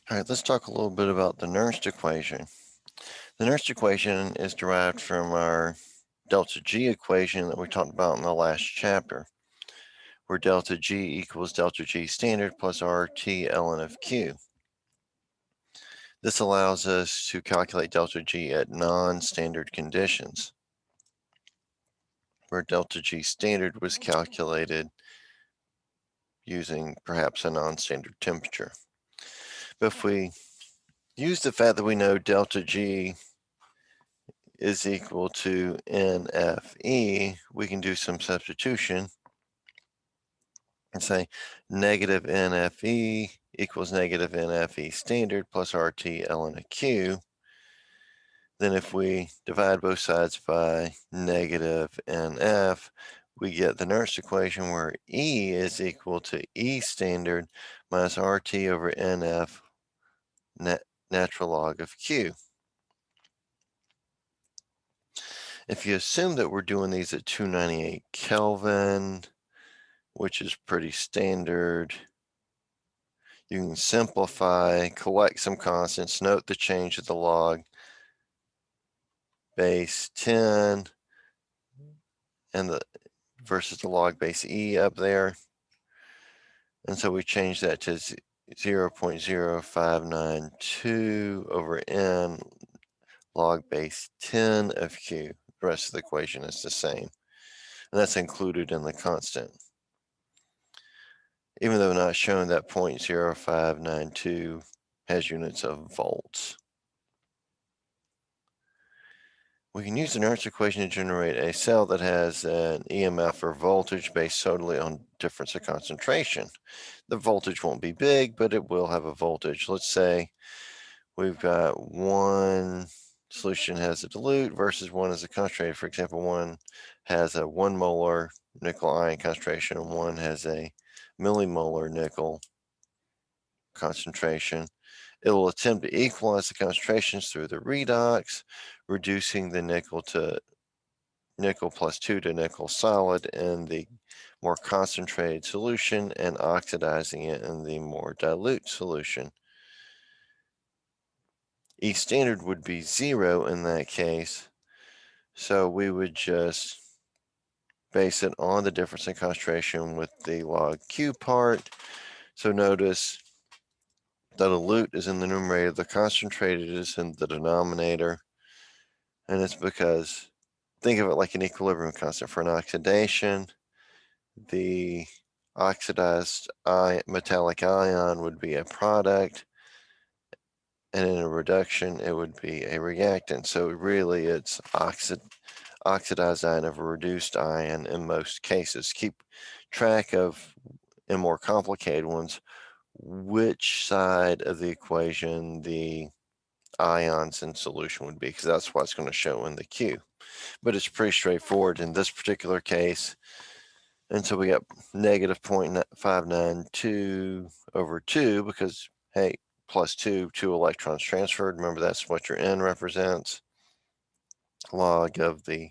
All right, let's talk a little bit about the Nernst equation. The Nernst equation is derived from our delta G equation that we talked about in the last chapter, where delta G equals delta G standard plus RT ln of Q. This allows us to calculate delta G at non-standard conditions, where delta G standard was calculated using perhaps a non-standard temperature. But if we use the fact that we know delta G is equal to NFE, we can do some substitution and say negative NFE equals negative NFE standard plus RT ln of Q. Then if we divide both sides by negative NF, we get the Nernst equation where E is equal to E standard minus RT over NF natural log of Q. If you assume that we're doing these at 298 Kelvin, which is pretty standard, you can simplify, collect some constants, note the change of the log base 10 and the versus the log base E up there. And so we change that to 0.0592 over N log base 10 of Q. The rest of the equation is the same. And that's included in the constant. Even though not shown, that 0.0592 has units of volts. We can use the Nernst equation to generate a cell that has an EMF or voltage based solely on difference of concentration. The voltage won't be big, but it will have a voltage. Let's say we've got one solution has a dilute versus one is a concentrated. For example, one has a 1 molar nickel ion concentration and one has a millimolar nickel concentration. It will attempt to equalize the concentrations through the redox, reducing the nickel plus 2 to nickel solid in the more concentrated solution and oxidizing it in the more dilute solution. E standard would be 0 in that case, so we would just base it on the difference in concentration with the log Q part. So notice the dilute is in the numerator, the concentrated is in the denominator, and it's because, think of it like an equilibrium constant. For an oxidation, the oxidized metallic ion would be a product, and in a reduction, it would be a reactant. So really, it's oxidized ion of a reduced ion in most cases. Keep track of, in more complicated ones, which side of the equation the ions in solution would be, because that's what's going to show in the Q. But it's pretty straightforward in this particular case. And so we got negative 0.592 over 2 because, hey, plus 2 electrons transferred. Remember, that's what your N represents. Log of the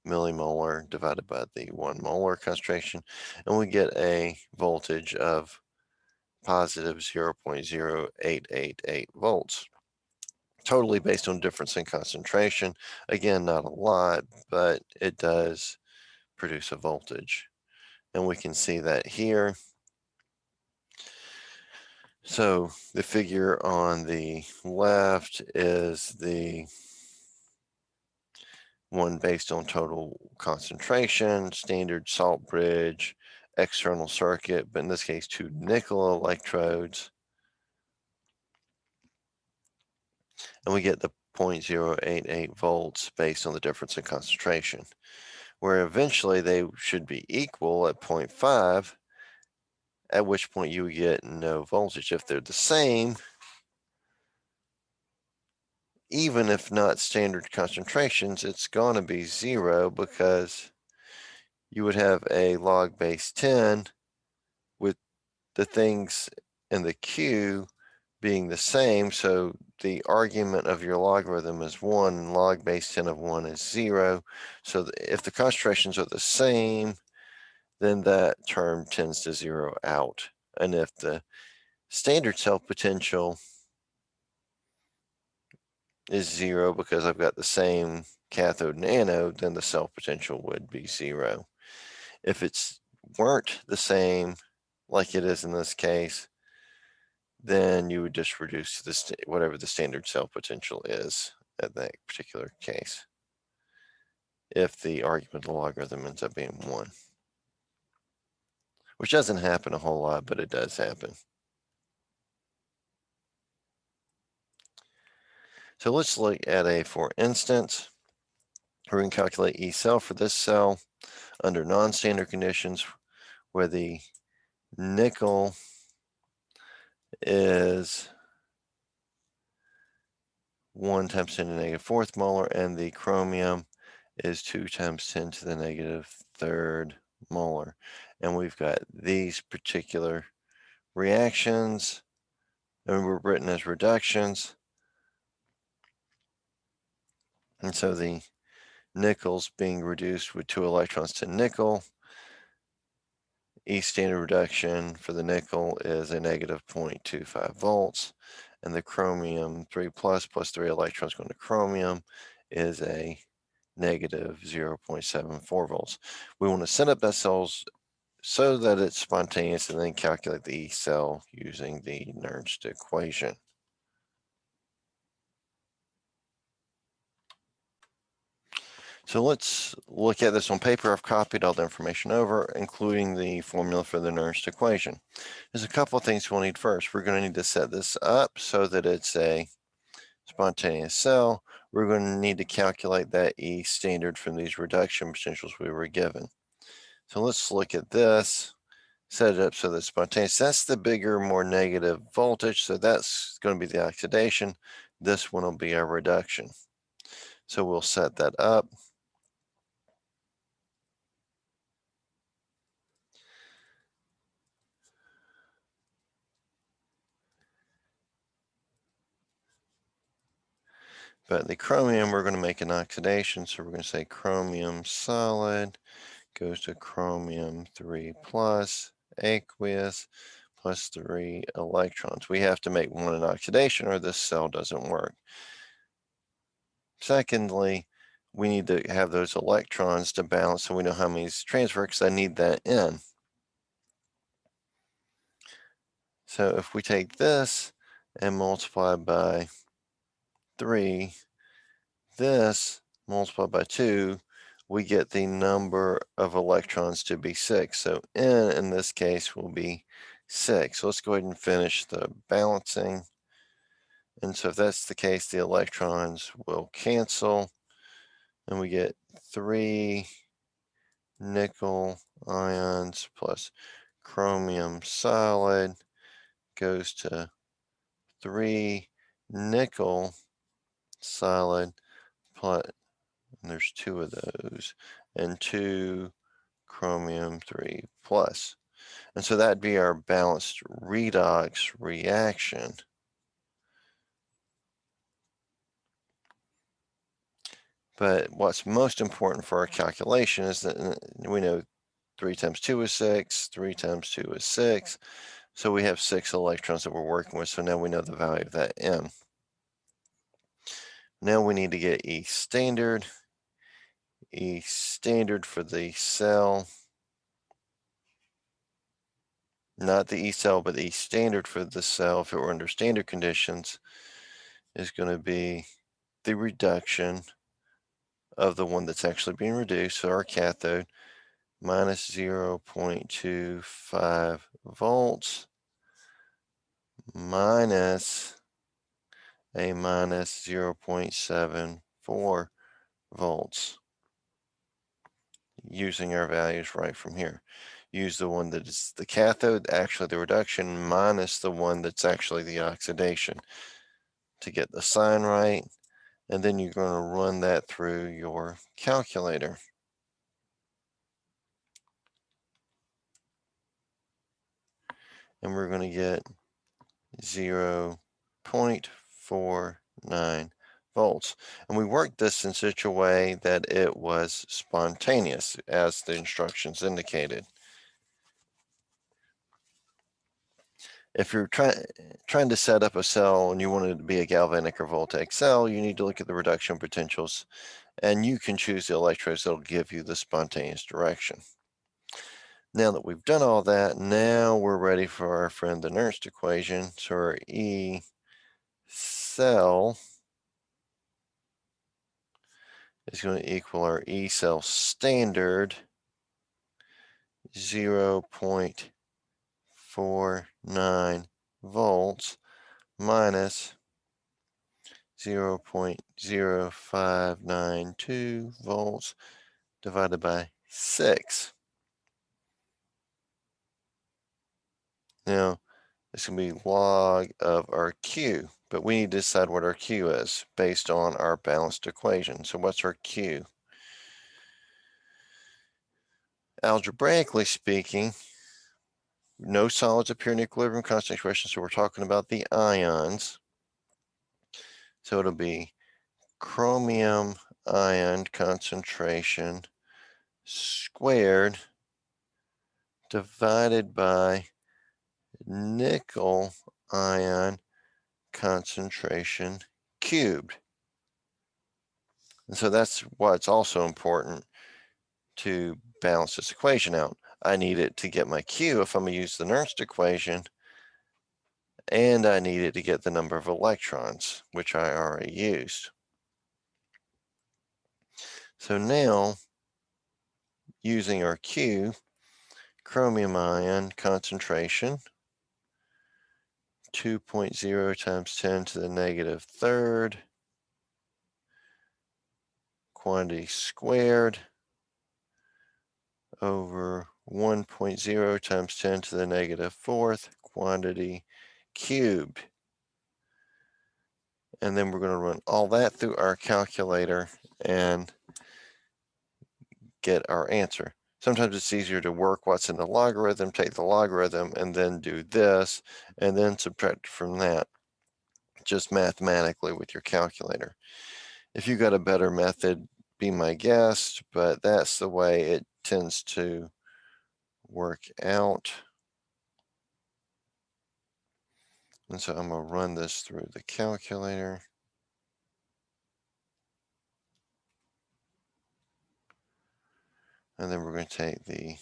millimolar divided by the 1 molar concentration. And we get a voltage of positive 0.0888 volts. Totally based on difference in concentration. Again, not a lot, but it does produce a voltage. And we can see that here. So the figure on the left is the one based on total concentration, standard salt bridge, external circuit, but in this case, 2 nickel electrodes. And we get the 0.088 volts based on the difference in concentration, where eventually they should be equal at 0.5, at which point you would get no voltage. If they're the same, even if not standard concentrations, it's going to be 0 because you would have a log base 10 with the things in the Q being the same. So the argument of your logarithm is 1 and log base 10 of 1 is 0. So if the concentrations are the same, then that term tends to 0 out. And if the standard self potential is 0 because I've got the same cathode and anode, then the cell potential would be 0. If it's weren't the same, like it is in this case, then you would just reduce to whatever the standard cell potential is at that particular case, if the argument of the logarithm ends up being 1. Which doesn't happen a whole lot, but it does happen. So let's look at a for instance. We're going to calculate E cell for this cell under non-standard conditions where the nickel is 1 times 10 to the negative 4th molar and the chromium is 2 times 10 to the negative 3rd molar. And we've got these particular reactions, and we're written as reductions. And so the nickel's being reduced with 2 electrons to nickel. E standard reduction for the nickel is a negative 0.25 volts, and the chromium 3 plus 3 electrons going to chromium is a negative 0.74 volts. We want to set up that cells so that it's spontaneous and then calculate the E cell using the Nernst equation. So let's look at this on paper. I've copied all the information over, including the formula for the Nernst equation. There's a couple of things we'll need first. We're going to need to set this up so that it's a spontaneous cell. We're going to need to calculate that E standard from these reduction potentials we were given. So let's look at this, set it up so that it's spontaneous. That's the bigger, more negative voltage, so that's going to be the oxidation. This one will be our reduction. So we'll set that up. But the chromium, we're going to make an oxidation, so we're going to say chromium solid goes to chromium 3 plus aqueous plus 3 electrons. We have to make one an oxidation or this cell doesn't work. Secondly, we need to have those electrons to balance so we know how many transfer because I need that in. So if we take this and multiply by 3, this multiplied by 2, we get the number of electrons to be 6. So N in this case will be 6. So let's go ahead and finish the balancing. And so if that's the case, the electrons will cancel and we get 3 nickel ions plus chromium solid goes to 3 nickel solid plus, and there's 2 of those, and 2 chromium 3 plus. And so that'd be our balanced redox reaction. But what's most important for our calculation is that we know 3 times 2 is 6, 3 times 2 is 6. So we have 6 electrons that we're working with. So now we know the value of that M. Now we need to get E standard. E standard for the cell. Not the E cell, but the E standard for the cell, if it were under standard conditions, is going to be the reduction of the one that's actually being reduced, so our cathode, minus 0.25 volts minus a minus 0.74 volts, using our values right from here. Use the one that is the cathode, actually the reduction, minus the one that's actually the oxidation to get the sign right. And then you're going to run that through your calculator. And we're going to get 0.49 volts. And we worked this in such a way that it was spontaneous, as the instructions indicated. if you're trying to set up a cell and you want it to be a galvanic or voltaic cell, you need to look at the reduction potentials, and you can choose the electrodes that'll give you the spontaneous direction. Now that we've done all that, now we're ready for our friend the Nernst equation. So our E cell is going to equal our E cell standard 0.49 volts minus 0.0592 volts divided by 6. Now, it's going to be log of our Q, but we need to decide what our Q is based on our balanced equation. So what's our Q? Algebraically speaking, no solids appear in equilibrium constant expression, so we're talking about the ions. So it'll be chromium ion concentration squared divided by nickel ion concentration cubed. And so that's what's also important to balance this equation out. I need it to get my Q if I'm going to use the Nernst equation, and I need it to get the number of electrons, which I already used. So now, using our Q, chromium ion concentration, 2.0 times 10 to the negative third, quantity squared, over 1.0 times 10 to the negative fourth, quantity cubed. And then we're going to run all that through our calculator and get our answer. Sometimes it's easier to work what's in the logarithm, take the logarithm, and then do this, and then subtract from that, just mathematically with your calculator. If you got a better method, be my guest, but that's the way it tends to work out. And so I'm going to run this through the calculator. And then we're going to take the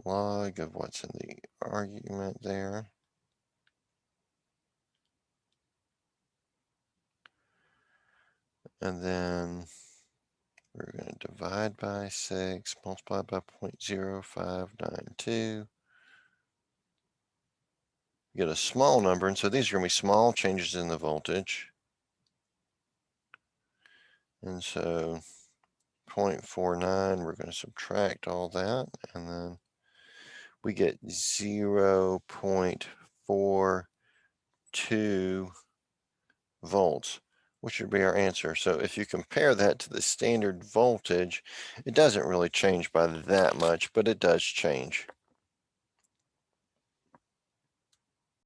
log of what's in the argument there. And then we're going to divide by 6, multiply by 0.0592. Get a small number, and so these are going to be small changes in the voltage. And so 0.49, we're going to subtract all that, and then we get 0.42 volts, which would be our answer. So if you compare that to the standard voltage, it doesn't really change by that much, but it does change.